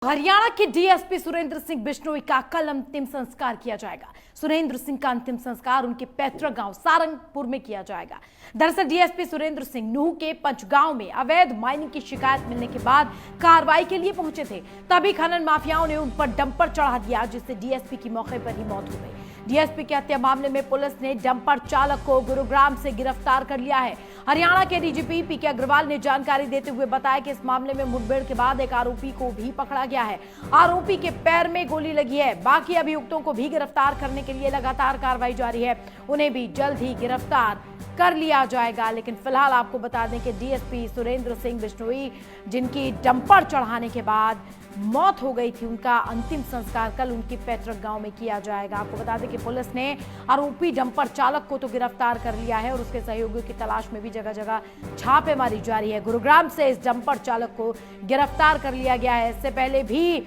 हरियाणा के डीएसपी सुरेंद्र सिंह बिश्नोई का कल अंतिम संस्कार किया जाएगा। सुरेंद्र सिंह का अंतिम संस्कार उनके पैतृक गांव सारंगपुर में किया जाएगा। दरअसल डीएसपी सुरेंद्र सिंह नूह के पंचगांव में अवैध माइनिंग की शिकायत मिलने के बाद कार्रवाई के लिए पहुंचे थे। तभी खनन माफियाओं ने उन पर डंपर चढ़ा दिया, जिससे डीएसपी की मौके पर ही मौत हो गई। डीएसपी की हत्या मामले में पुलिस ने डंपर चालक को गुरुग्राम से गिरफ्तार कर लिया है। हरियाणा के डीजीपी पीके अग्रवाल ने जानकारी देते हुए बताया कि इस मामले में मुठभेड़ के बाद एक आरोपी को भी पकड़ा गया है। आरोपी के पैर में गोली लगी है। बाकी अभियुक्तों को भी गिरफ्तार करने के लिए लगातार कार्रवाई जारी है। उन्हें भी जल्द ही गिरफ्तार कर लिया जाएगा। लेकिन फिलहाल आपको बता दें कि डीएसपी सुरेंद्र सिंह बिश्नोई, जिनकी डंपर चढ़ाने के बाद मौत हो गई थी, उनका अंतिम संस्कार कल उनके पैतृक गांव में किया जाएगा। आपको बता दें कि पुलिस ने आरोपी डंपर चालक को तो गिरफ्तार कर लिया है और उसके सहयोगियों की तलाश में भी जगह जगह छापेमारी जारी है। गुरुग्राम से इस डंपर चालक को गिरफ्तार कर लिया गया है। इससे पहले भी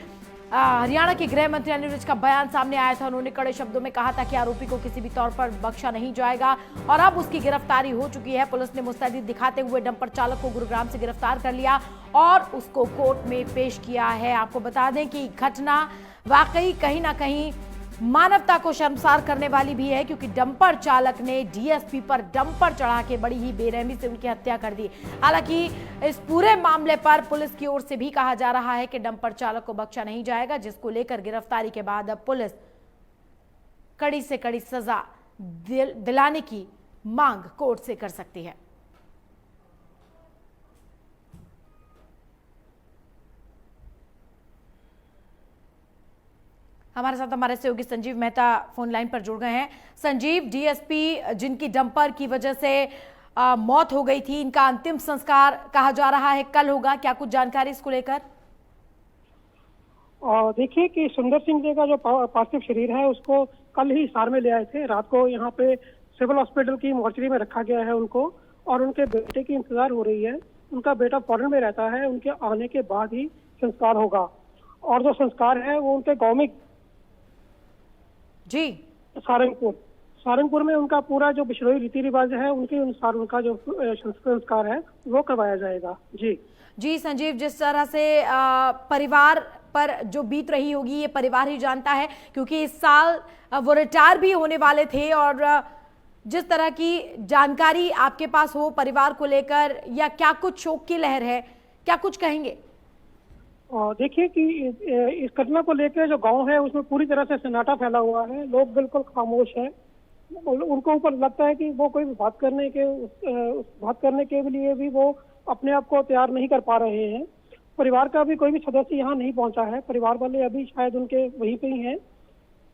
हरियाणा के गृह मंत्री अनिल विज का बयान सामने आया था। उन्होंने कड़े शब्दों में कहा था कि आरोपी को किसी भी तौर पर बख्शा नहीं जाएगा और अब उसकी गिरफ्तारी हो चुकी है। पुलिस ने मुस्तैदी दिखाते हुए डंपर चालक को गुरुग्राम से गिरफ्तार कर लिया और उसको कोर्ट में पेश किया है। आपको बता दें कि घटना वाकई कहीं ना कहीं मानवता को शर्मसार करने वाली भी है, क्योंकि डंपर चालक ने डीएसपी पर डंपर चढ़ा के बड़ी ही बेरहमी से उनकी हत्या कर दी। हालांकि इस पूरे मामले पर पुलिस की ओर से भी कहा जा रहा है कि डंपर चालक को बख्शा नहीं जाएगा, जिसको लेकर गिरफ्तारी के बाद अब पुलिस कड़ी से कड़ी सजा दिलाने की मांग कोर्ट से कर सकती है। हमारे साथ हमारे सहयोगी संजीव मेहता फोन लाइन पर जुड़ गए हैं। संजीव, डीएसपी जिनकी डंपर की वजह से मौत हो गई थी, इनका अंतिम संस्कार कहा जा रहा है कल होगा, क्या कुछ जानकारी इसको लेकर? देखिए कि सुंदर सिंह जी का जो पार्थिव शरीर है उसको कल ही हिसार में ले आए थे। रात को यहाँ पे सिविल हॉस्पिटल की मोर्चरी में रखा गया है उनको, और उनके बेटे की इंतजार हो रही है। उनका बेटा फॉरेन में रहता है, उनके आने के बाद ही संस्कार होगा। और जो संस्कार है वो उनके गाँव में जी सारंगपुर में उनका पूरा जो बिश्नोई रीति रिवाज है उनके अनुसार उनका जो संस्कार है वो करवाया जाएगा। जी संजीव, जिस तरह से परिवार पर जो बीत रही होगी ये परिवार ही जानता है, क्योंकि इस साल वो रिटायर भी होने वाले थे। और जिस तरह की जानकारी आपके पास हो परिवार को लेकर, या क्या कुछ शोक की लहर है, क्या कुछ कहेंगे? देखिए कि इस घटना को लेकर जो गांव है उसमें पूरी तरह से सन्नाटा फैला हुआ है। लोग बिल्कुल खामोश हैं। उनको ऊपर लगता है कि वो कोई बात करने के लिए भी वो अपने आप को तैयार नहीं कर पा रहे हैं। परिवार का भी कोई भी सदस्य यहाँ नहीं पहुंचा है। परिवार वाले अभी शायद उनके वहीं पे ही हैं।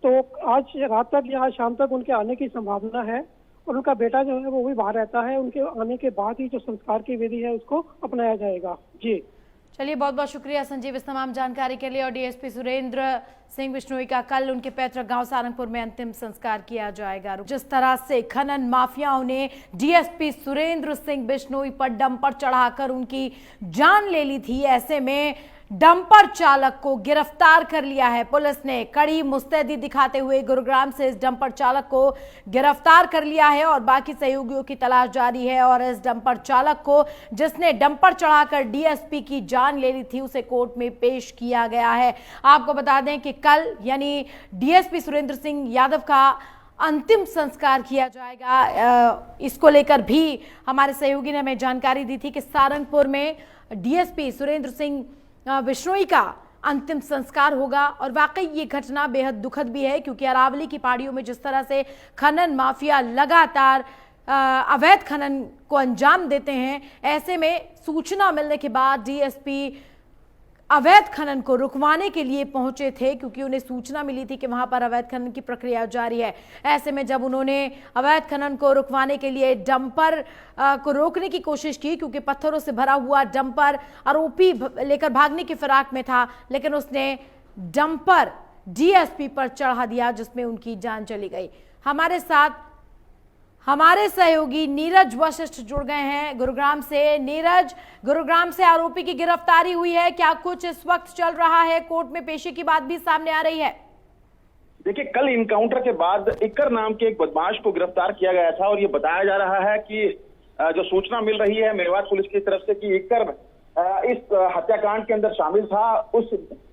तो आज रात तक या आज शाम तक उनके आने की संभावना है। और उनका बेटा जो है वो भी बाहर रहता है। उनके आने के बाद ही जो संस्कार की विधि है उसको अपनाया जाएगा। जी चलिए, बहुत बहुत शुक्रिया संजीव इस तमाम जानकारी के लिए। और डीएसपी सुरेंद्र सिंह बिश्नोई का कल उनके पैतृक गांव सारंगपुर में अंतिम संस्कार किया जाएगा। जिस तरह से खनन माफियाओं ने डीएसपी सुरेंद्र सिंह बिश्नोई पर डंपर चढ़ाकर उनकी जान ले ली थी, ऐसे में डंपर चालक को गिरफ्तार कर लिया है। पुलिस ने कड़ी मुस्तैदी दिखाते हुए गुरुग्राम से इस डंपर चालक को गिरफ्तार कर लिया है और बाकी सहयोगियों की तलाश जारी है। और इस डंपर चालक को, जिसने डंपर चढ़ाकर डीएसपी की जान ले ली थी, उसे कोर्ट में पेश किया गया है। आपको बता दें कि कल यानी डीएसपी सुरेंद्र सिंह यादव का अंतिम संस्कार किया जाएगा। इसको लेकर भी हमारे सहयोगी ने हमें जानकारी दी थी कि सारंगपुर में डीएसपी सुरेंद्र सिंह बिश्नोई का अंतिम संस्कार होगा। और वाकई ये घटना बेहद दुखद भी है, क्योंकि अरावली की पहाड़ियों में जिस तरह से खनन माफिया लगातार अवैध खनन को अंजाम देते हैं, ऐसे में सूचना मिलने के बाद डीएसपी अवैध खनन को रुकवाने के लिए पहुंचे थे, क्योंकि उन्हें सूचना मिली थी कि वहां पर अवैध खनन की प्रक्रिया जारी है। ऐसे में जब उन्होंने अवैध खनन को रुकवाने के लिए डंपर को रोकने की कोशिश की, क्योंकि पत्थरों से भरा हुआ डंपर आरोपी लेकर भागने की फिराक में था, लेकिन उसने डंपर डीएसपी पर चढ़ा दिया, जिसमें उनकी जान चली गई। हमारे साथ हमारे सहयोगी नीरज वशिष्ठ जुड़ गए हैं गुरुग्राम से। नीरज, गुरुग्राम से आरोपी की गिरफ्तारी हुई है, क्या कुछ इस वक्त चल रहा है? कोर्ट में पेशी की बात भी सामने आ रही है। देखिए, कल इनकाउंटर के बाद इक्कर नाम के एक बदमाश को गिरफ्तार किया गया था और ये बताया जा रहा है कि जो सूचना मिल रही है मेवात पुलिस की तरफ से कि इक्कर इस हत्याकांड के अंदर शामिल था। उस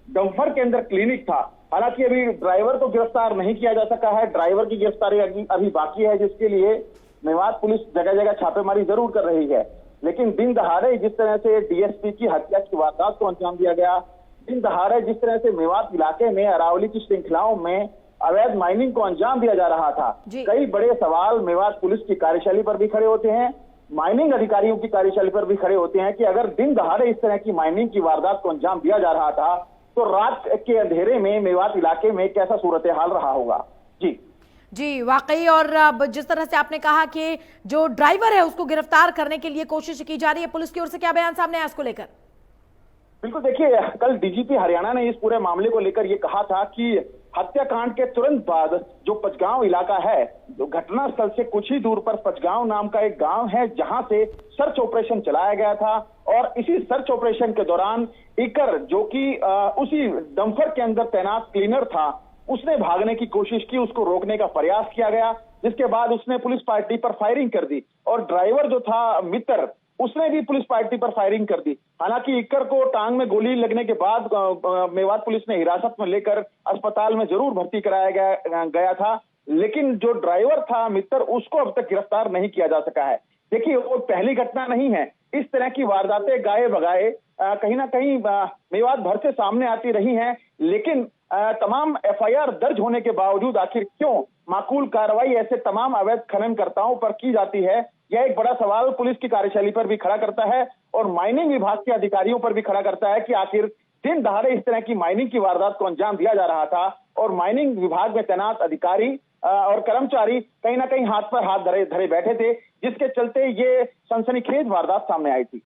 डंपर के अंदर क्लिनिक था। हालांकि अभी ड्राइवर को गिरफ्तार नहीं किया जा सका है, ड्राइवर की गिरफ्तारी अभी बाकी है, जिसके लिए मेवात पुलिस जगह जगह छापेमारी जरूर कर रही है। लेकिन दिन दहाड़े जिस तरह से डीएसपी की हत्या की वारदात को अंजाम दिया गया, दिन दहाड़े जिस तरह से मेवात इलाके में अरावली की श्रृंखलाओं में अवैध माइनिंग को अंजाम दिया जा रहा था, कई बड़े सवाल मेवात पुलिस की कार्यशैली पर भी खड़े होते हैं, माइनिंग अधिकारियों की कार्यशैली पर भी खड़े होते हैं कि अगर दिन दहाड़े इस तरह की माइनिंग की वारदात को अंजाम दिया जा रहा था तो रात के अंधेरे में मेवात इलाके में कैसा सूरत हाल रहा होगा। जी वाकई। और अब जिस तरह से आपने कहा कि जो ड्राइवर है उसको गिरफ्तार करने के लिए कोशिश की जा रही है, पुलिस की ओर से क्या बयान सामने आया इसको लेकर? बिल्कुल, देखिए कल डीजीपी हरियाणा ने इस पूरे मामले को लेकर ये कहा था कि हत्याकांड के तुरंत बाद जो पचगांव इलाका है, जो घटना स्थल से कुछ ही दूर पर पचगांव नाम का एक गांव है, जहां से सर्च ऑपरेशन चलाया गया था। और इसी सर्च ऑपरेशन के दौरान इकर, जो कि उसी डंपर के अंदर तैनात क्लीनर था, उसने भागने की कोशिश की, उसको रोकने का प्रयास किया गया, जिसके बाद उसने पुलिस पार्टी पर फायरिंग कर दी। और ड्राइवर जो था मित्र, उसने भी पुलिस पार्टी पर फायरिंग कर दी। हालांकि इक्कर को टांग में गोली लगने के बाद मेवात पुलिस ने हिरासत में लेकर अस्पताल में जरूर भर्ती कराया गया था, लेकिन जो ड्राइवर था मित्र, उसको अब तक गिरफ्तार नहीं किया जा सका है। देखिए, वो पहली घटना नहीं है, इस तरह की वारदातें गाए बगाए कहीं ना कहीं मेवात भर से सामने आती रही हैं, लेकिन तमाम एफआईआर दर्ज होने के बावजूद आखिर क्यों माकूल कार्रवाई ऐसे तमाम अवैध खननकर्ताओं पर की जाती है, यह एक बड़ा सवाल पुलिस की कार्यशैली पर भी खड़ा करता है और माइनिंग विभाग के अधिकारियों पर भी खड़ा करता है कि आखिर दिन दहाड़े इस तरह की माइनिंग की वारदात को अंजाम दिया जा रहा था और माइनिंग विभाग में तैनात अधिकारी और कर्मचारी कहीं ना कहीं हाथ पर हाथ धरे बैठे थे, जिसके चलते ये सनसनीखेज वारदात सामने आई थी।